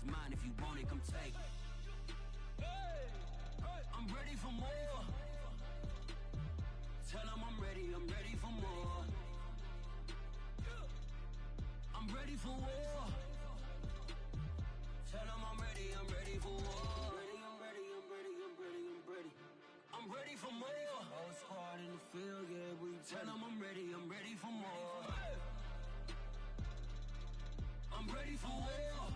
is mine. If you want it, come take it. I'm ready for more. Tell them I'm ready for more. I'm ready for war. Tell them I'm ready for war. I'm ready for more. Whole squad in the field, yeah, we tell them I'm ready for more. I'm ready for war.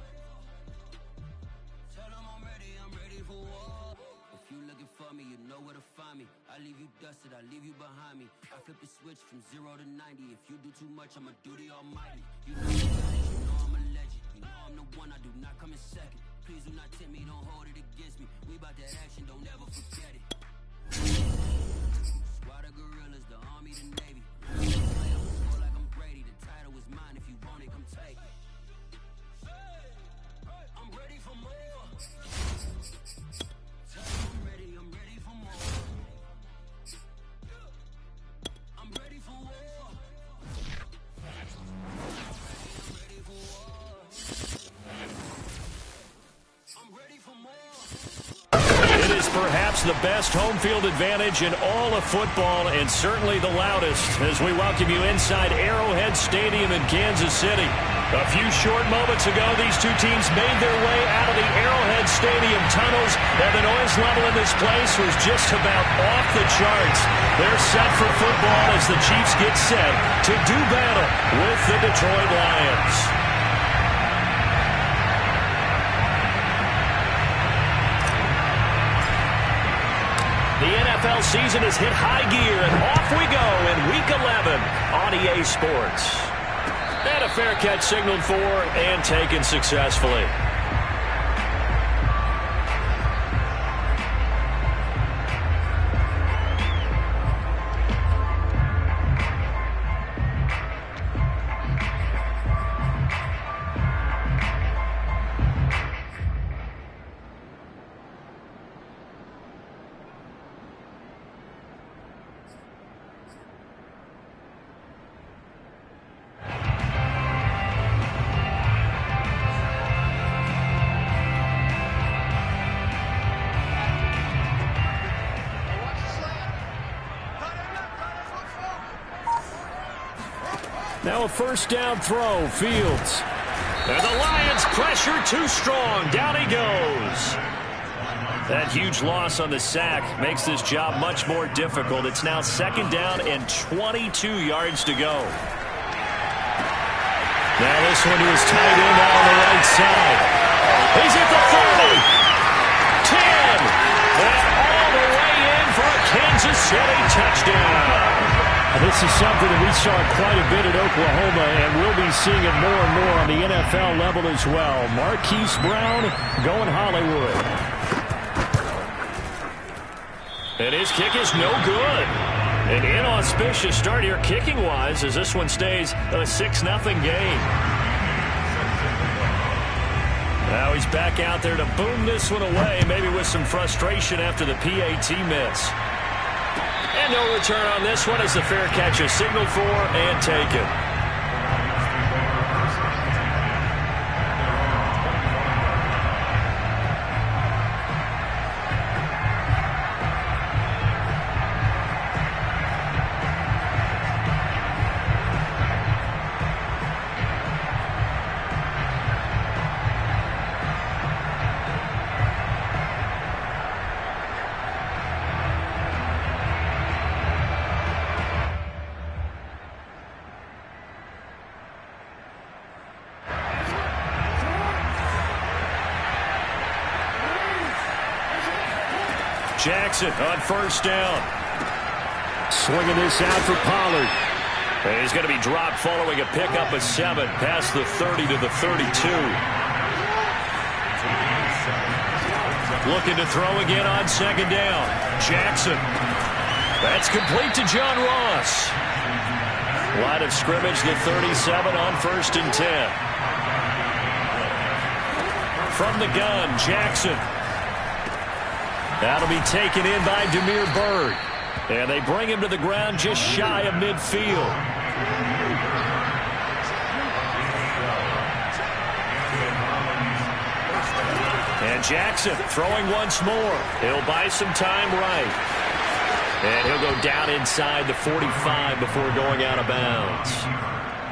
Tell them I'm ready for war. If you looking for me, you know where to find me. I leave you dusted, I leave you behind me. I flip the switch from 0 to 90. If you do too much, I'ma do the almighty. You know I'm a legend. You know I'm the one, I do not come in second. Please do not tempt me, don't hold it against me. We about that action, don't ever forget it. Squad of gorillas, the army, the navy. I'm score like I'm Brady. The title is mine. If you want it, come take it. I'm ready for more. Tell me I'm ready for more. I'm ready for war. I'm ready for war. I'm ready for more. It is perhaps the best home field advantage in all of football, and certainly the loudest, as we welcome you inside Arrowhead Stadium in Kansas City. A few short moments ago, these two teams made their way out of the Arrowhead Stadium tunnels, and the noise level in this place was just about off the charts. They're set for football as the Chiefs get set to do battle with the Detroit Lions. The NFL season has hit high gear, and off we go in Week 11 on EA Sports. And a fair catch signaled for and taken successfully. Now a first down throw, Fields. And the Lions pressure too strong. Down he goes. That huge loss on the sack makes this job much more difficult. It's now second down and 22 yards to go. Now this one is tight end out on the right side. He's at the 30. 10. And all the way in for a Kansas City touchdown. This is something that we saw quite a bit at Oklahoma, and we'll be seeing it more and more on the NFL level as well. Marquise Brown going Hollywood. And his kick is no good. An inauspicious start here kicking-wise as this one stays a 6-0 game. Now he's back out there to boom this one away, maybe with some frustration after the PAT miss. And no return on this one as the fair catch is signaled for and taken. Jackson on first down. Swinging this out for Pollard. And he's going to be dropped following a pickup of 7 past the 30 to the 32. Looking to throw again on second down. Jackson. That's complete to John Ross. Line of scrimmage, the 37 on first and 10. From the gun, Jackson. That'll be taken in by Damiere Byrd. And they bring him to the ground just shy of midfield. And Jackson throwing once more. He'll buy some time right. And he'll go down inside the 45 before going out of bounds.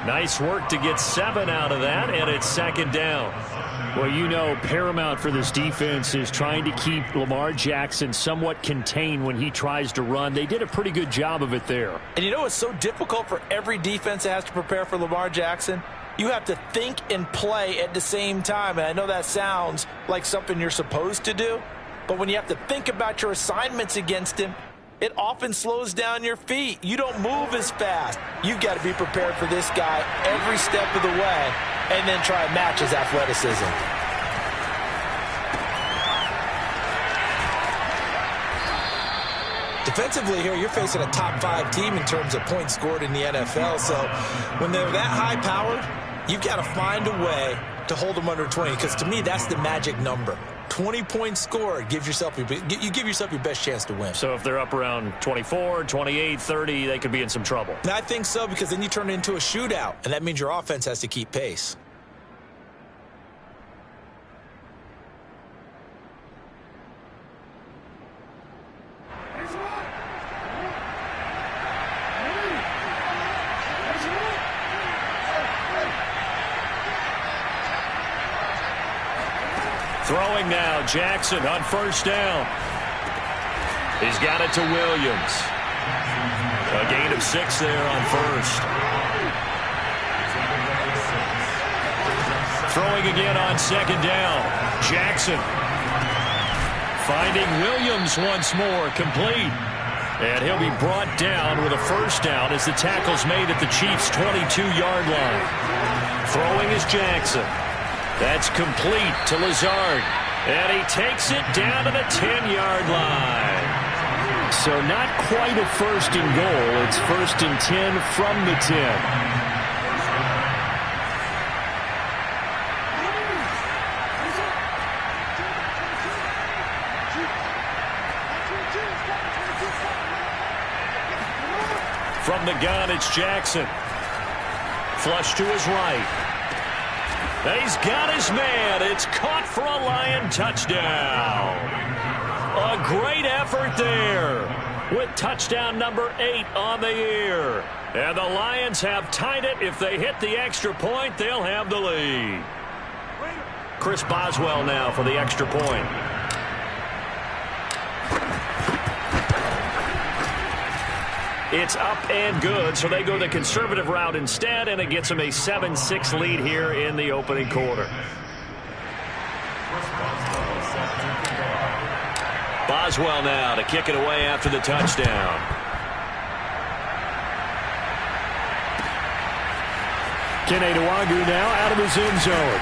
Nice work to get 7 out of that, and it's second down. Well, you know, paramount for this defense is trying to keep Lamar Jackson somewhat contained when he tries to run. They did a pretty good job of it there. And you know it's so difficult for every defense that has to prepare for Lamar Jackson? You have to think and play at the same time. And I know that sounds like something you're supposed to do, but when you have to think about your assignments against him, it often slows down your feet. You don't move as fast. You've got to be prepared for this guy every step of the way and then try and match his athleticism. Defensively here, you're facing a top 5 team in terms of points scored in the NFL. So when they're that high-powered, you've got to find a way to hold them under 20, because to me, that's the magic number. 20 points scored, you give yourself your best chance to win. So if they're up around 24, 28, 30, they could be in some trouble. And I think so, because then you turn it into a shootout, and that means your offense has to keep pace. Throwing now, Jackson on first down. He's got it to Williams. A gain of 6 there on first. Throwing again on second down. Jackson finding Williams once more, complete. And he'll be brought down with a first down as the tackle's made at the Chiefs' 22-yard line. Throwing is Jackson. That's complete to Lazard. And he takes it down to the 10-yard line. So not quite a first and goal. It's first and 10 from the 10. From the gun, it's Jackson. Flush to his right. He's got his man. It's caught for a Lion touchdown. A great effort there with touchdown number 8 on the year. And the Lions have tied it. If they hit the extra point, they'll have the lead. Chris Boswell now for the extra point. It's up and good, so they go the conservative route instead, and it gets them a 7-6 lead here in the opening quarter. Boswell now to kick it away after the touchdown. Kene Nwangwu now out of his end zone.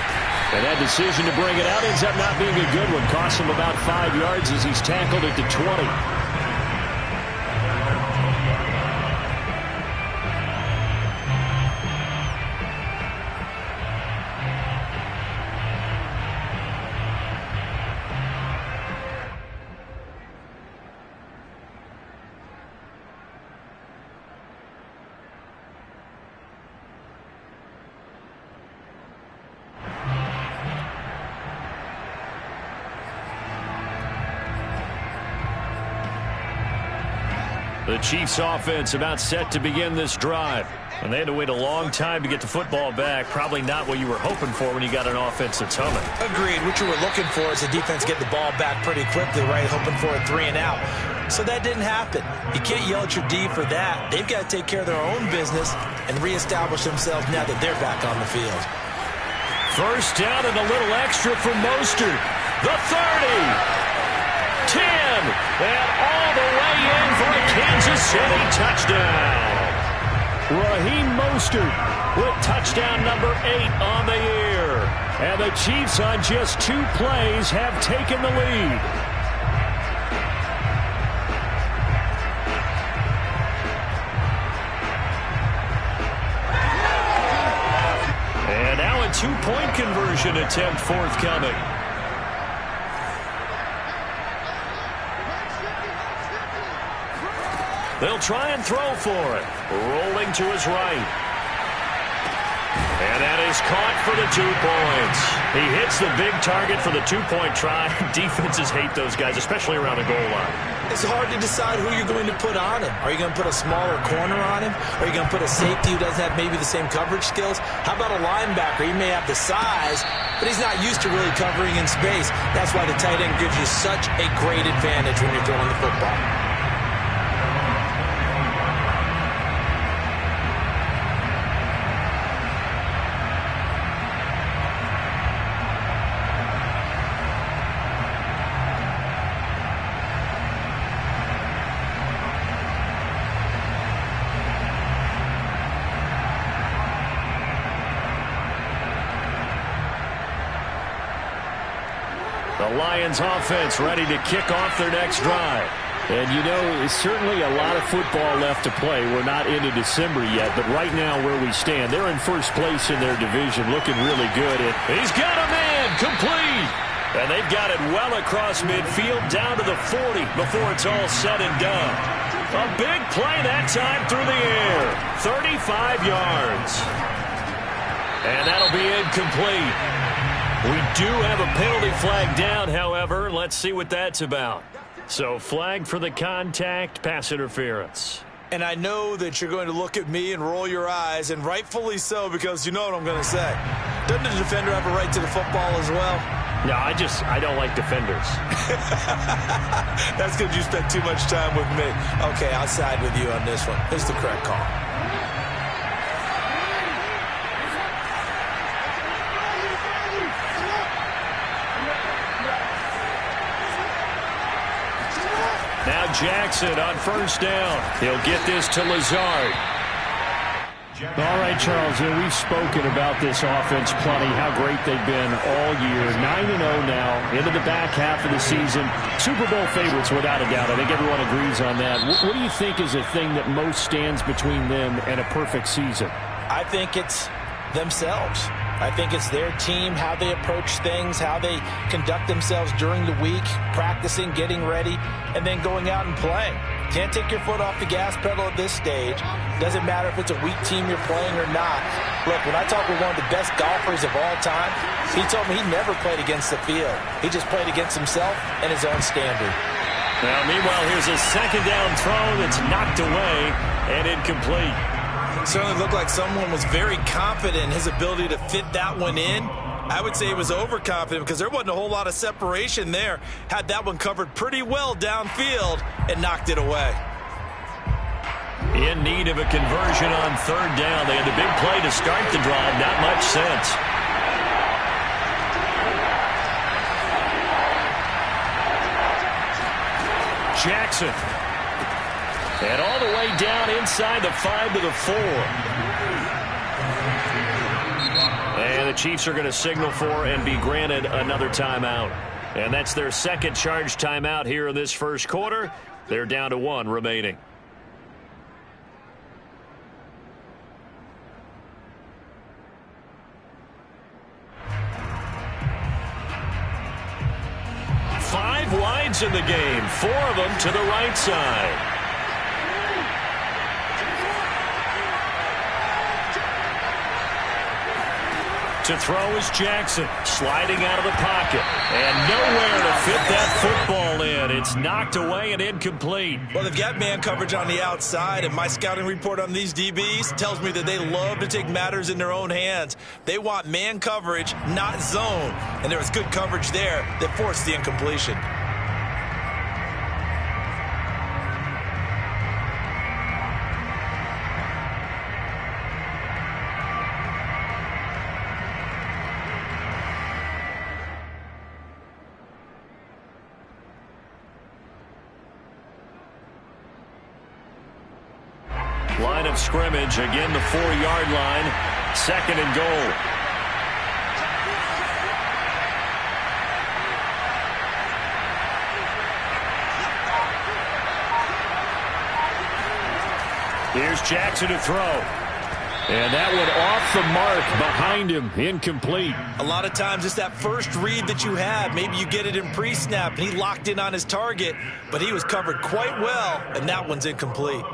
And that decision to bring it out ends up not being a good one. Costs him about 5 yards as he's tackled at the 20. The Chiefs offense about set to begin this drive. And they had to wait a long time to get the football back. Probably not what you were hoping for when you got an offense that's humming. Agreed. What you were looking for is the defense get the ball back pretty quickly, right? Hoping for a 3 and out. So that didn't happen. You can't yell at your D for that. They've got to take care of their own business and reestablish themselves now that they're back on the field. First down and a little extra for Mostert. The 30. 10, and all the way in for a Kansas City touchdown. Raheem Mostert with touchdown number 8 on the year. And the Chiefs on just 2 plays have taken the lead. And now a 2-point conversion attempt forthcoming. They'll try and throw for it. Rolling to his right. And that is caught for the 2 points. He hits the big target for the 2-point try. Defenses hate those guys, especially around the goal line. It's hard to decide who you're going to put on him. Are you going to put a smaller corner on him? Are you going to put a safety who doesn't have maybe the same coverage skills? How about a linebacker? He may have the size, but he's not used to really covering in space. That's why the tight end gives you such a great advantage when you're throwing the football. The Lions offense ready to kick off their next drive. And, you know, there's certainly a lot of football left to play. We're not into December yet, but right now where we stand, they're in first place in their division, looking really good. He's got a man, complete. And they've got it well across midfield, down to the 40 before it's all said and done. A big play that time through the air. 35 yards. And that'll be incomplete. We do have a penalty flag down, however. Let's see what that's about. So flag for the contact, pass interference. And I know that you're going to look at me and roll your eyes, and rightfully so, because you know what I'm going to say. Doesn't the defender have a right to the football as well? No, I don't like defenders. That's because you spent too much time with me. Okay, I'll side with you on this one. It's the correct call. Now Jackson on first down. He'll get this to Lazard. All right, Charles, we've spoken about this offense plenty, how great they've been all year. 9-0 now, into the back half of the season. Super Bowl favorites, without a doubt. I think everyone agrees on that. What do you think is the thing that most stands between them and a perfect season? I think it's themselves. I think it's their team, how they approach things, how they conduct themselves during the week, practicing, getting ready, and then going out and playing. Can't take your foot off the gas pedal at this stage. Doesn't matter if it's a weak team you're playing or not. Look, when I talk with one of the best golfers of all time, he told me he never played against the field. He just played against himself and his own standard. Now, meanwhile, here's a second down throw that's knocked away and incomplete. Certainly looked like someone was very confident in his ability to fit that one in. I would say he was overconfident because there wasn't a whole lot of separation there. Had that one covered pretty well downfield and knocked it away. In need of a conversion on third down. They had the big play to start the drive. Not much sense. Jackson. And all the way down inside the 5 to the 4. And the Chiefs are going to signal for and be granted another timeout. And that's their second charge timeout here in this first quarter. They're down to 1 remaining. Five wides in the game, 4 of them to the right side. To throw is Jackson, sliding out of the pocket, and nowhere to fit that football in. It's knocked away and incomplete. Well, they've got man coverage on the outside, and my scouting report on these DBs tells me that they love to take matters in their own hands. They want man coverage, not zone, and there was good coverage there that forced the incompletion. Line of scrimmage, again the 4-yard line, 2nd and goal. Here's Jackson to throw. And that one off the mark behind him, incomplete. A lot of times it's that first read that you have. Maybe you get it in pre-snap, and he locked in on his target, but he was covered quite well, and that one's incomplete.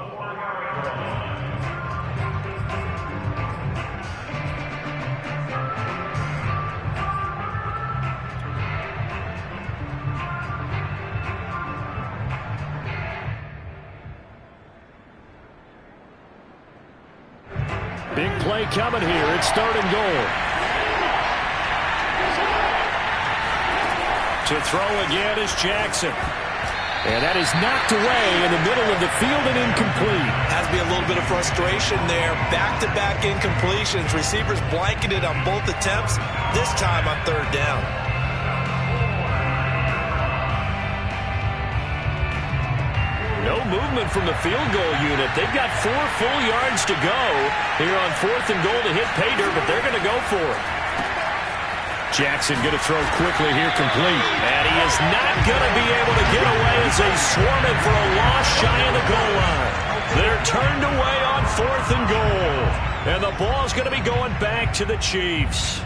Big play coming here. It's 3rd and goal. To throw again is Jackson. And that is knocked away in the middle of the field and incomplete. Has to be a little bit of frustration there. Back-to-back incompletions. Receivers blanketed on both attempts. This time on 3rd down. No movement from the field goal unit. They've got 4 full yards to go here on 4th and goal to hit pay dirt, but they're going to go for it. Jackson going to throw quickly here, complete. And he is not going to be able to get away as they swarm it for a loss shy of the goal line. They're turned away on 4th and goal. And the ball's going to be going back to the Chiefs.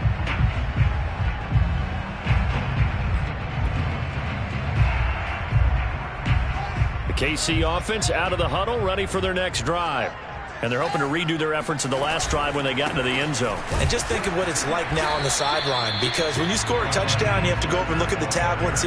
The KC offense out of the huddle, ready for their next drive. And they're hoping to redo their efforts in the last drive when they got into the end zone. And just think of what it's like now on the sideline, because when you score a touchdown, you have to go over and look at the tablet and see